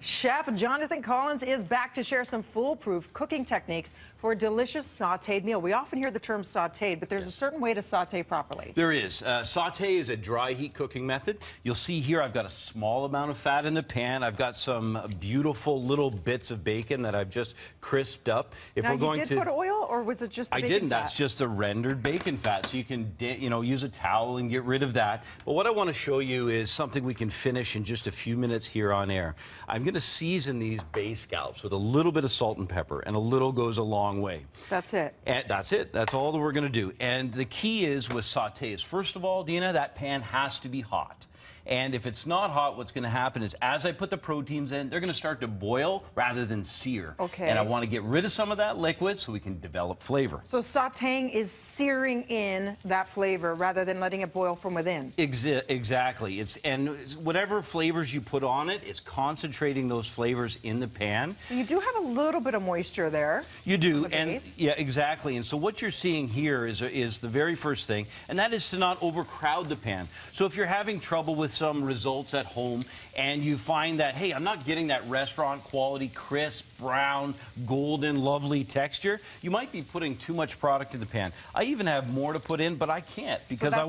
Chef Jonathan Collins is back to share some foolproof cooking techniques for a delicious sautéed meal. We often hear the term sautéed, but there's a certain way to sauté properly. There is. Sauté is a dry heat cooking method. You'll see here I've got a small amount of fat in the pan. I've got some beautiful little bits of bacon that I've just crisped up. If now, we're going you did put oil, or was it just the bacon I didn't. Fat? That's just the rendered bacon fat. So you can, use a towel and get rid of that. But what I want to show you is something we can finish in just a few minutes here on air. I'm going to season these bay scallops with a little bit of salt and pepper, and a little goes a long way. That's it. And that's it. That's all that we're going to do. And the key is with sautés. First of all, Dina, that pan has to be hot. And if it's not hot, what's going to happen is as I put the proteins in, they're going to start to boil rather than sear. Okay. And I want to get rid of some of that liquid so we can develop flavor. So sautéing is searing in that flavor rather than letting it boil from within. Exactly. And whatever flavors you put on it, it's concentrating those flavors in the pan. So you do have a little bit of moisture there. You do. And yeah, exactly. And so what you're seeing here is the very first thing, and that is to not overcrowd the pan. So if you're having trouble with some results at home and you find that, hey, I'm not getting that restaurant quality, crisp, brown, golden, lovely texture, you might be putting too much product in the pan. I even have more to put in, but I can't because so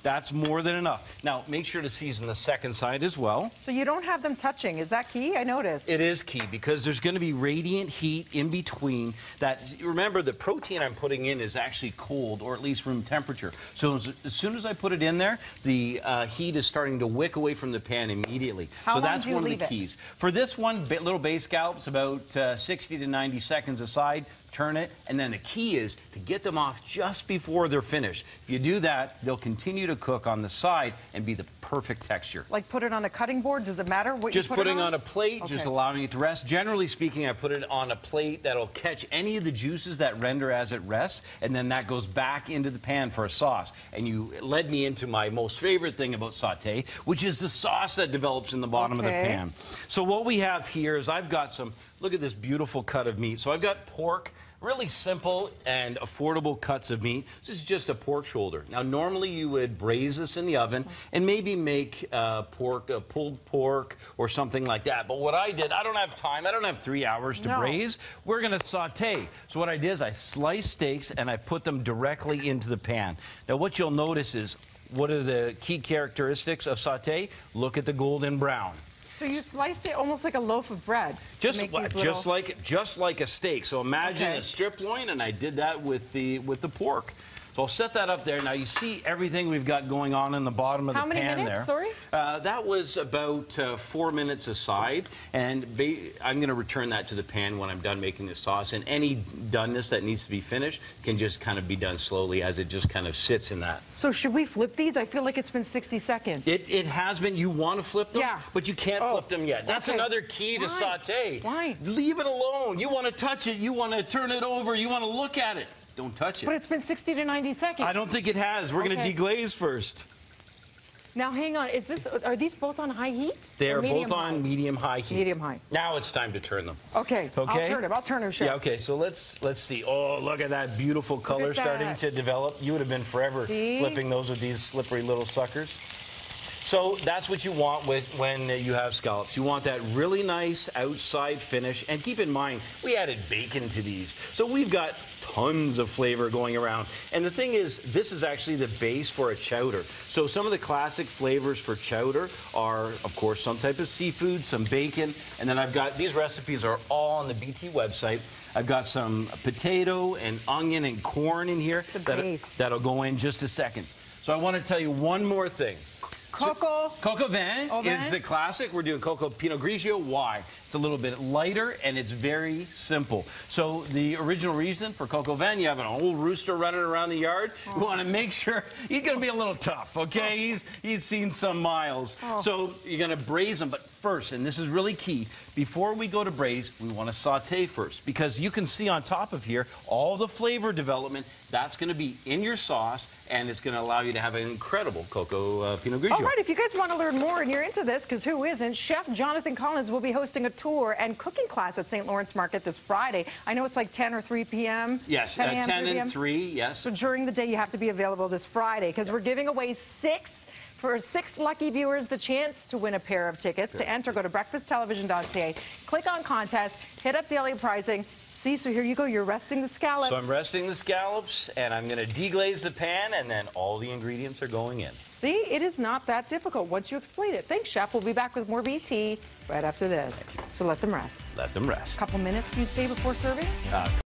that's more than enough. Now, make sure to season the second side as well. So you don't have them touching. Is that key? I noticed. It is key because there's going to be radiant heat in between that. Remember, the protein I'm putting in is actually cold, or at least room temperature. So as soon as I put it in there, the heat is starting to wick away from the pan immediately. How so long that's do you one of leave the keys. For this one, little bay scallops, about 60 to 90 seconds aside. Turn it, and then the key is to get them off just before they're finished. If you do that, they'll continue to cook on the side and be the perfect texture. Like put it on a cutting board? Does it matter what just you put putting it on a plate, okay. Just allowing it to rest. Generally speaking, I put it on a plate that'll catch any of the juices that render as it rests, and then that goes back into the pan for a sauce. And you led me into my most favorite thing about sauté, which is the sauce that develops in the bottom of the pan. So what we have here is I've got some, look at this beautiful cut of meat. So I've got pork. Really simple and affordable cuts of meat. This is just a pork shoulder. Now, normally you would braise this in the oven and maybe make pulled pork or something like that. But what I did, I don't have time. I don't have 3 hours to braise. We're going to saute. So what I did is I sliced steaks and I put them directly into the pan. Now, what you'll notice is, what are the key characteristics of saute? Look at the golden brown. So you sliced it almost like a loaf of bread. Just like a steak. So imagine a strip loin, and I did that with the pork. So I'll set that up there. Now you see everything we've got going on in the bottom of the pan there. How many minutes, sorry? That was about 4 minutes aside. And I'm going to return that to the pan when I'm done making the sauce. And any doneness that needs to be finished can just kind of be done slowly as it just kind of sits in that. So should we flip these? I feel like it's been 60 seconds. It has been. You want to flip them, but you can't flip them yet. That's another key to saute. Why? Leave it alone. You want to touch it. You want to turn it over. You want to look at it. Don't touch it. But it's been 60 to 90 seconds. I don't think it has. We're going to deglaze first. Now, hang on. Are these both on high heat? They are both on medium-high heat. Medium-high. Now it's time to turn them. Okay. I'll turn them, Chef. Yeah, okay. So let's see. Oh, look at that beautiful color starting to develop. You would have been forever flipping those with these slippery little suckers. So that's what you want when you have scallops. You want that really nice outside finish. And keep in mind, we added bacon to these. So we've got tons of flavor going around. And the thing is, this is actually the base for a chowder. So some of the classic flavors for chowder are, of course, some type of seafood, some bacon. And then I've got, these recipes are all on the BT website. I've got some potato and onion and corn in here. That'll go in just a second. So I want to tell you one more thing. Coco vin is the classic. We're doing Coco Pinot Grigio. Why? It's a little bit lighter and it's very simple. So the original reason for Coco vin, you have an old rooster running around the yard. You want to make sure he's going to be a little tough, okay? He's seen some miles. So you're going to braise him, but first, and this is really key, before we go to braise, we want to saute first, because you can see on top of here all the flavor development that's going to be in your sauce, and it's going to allow you to have an incredible Coco Pinot Grigio. All right, if you guys want to learn more and you're into this, because who isn't, Chef Jonathan Collins will be hosting a tour and cooking class at St. Lawrence Market this Friday. I know it's like 10 or 3 p.m. Yes, 10 and 3, yes. So during the day, you have to be available this Friday, because we're giving away 6 For 6 lucky viewers, the chance to win a pair of tickets. To enter, go to breakfasttelevision.ca, click on contest, hit up daily pricing. See, so here you go. You're resting the scallops. So I'm resting the scallops, and I'm going to deglaze the pan, and then all the ingredients are going in. See, it is not that difficult once you explain it. Thanks, Chef. We'll be back with more BT right after this. So let them rest. Let them rest. A couple minutes, you'd say, before serving?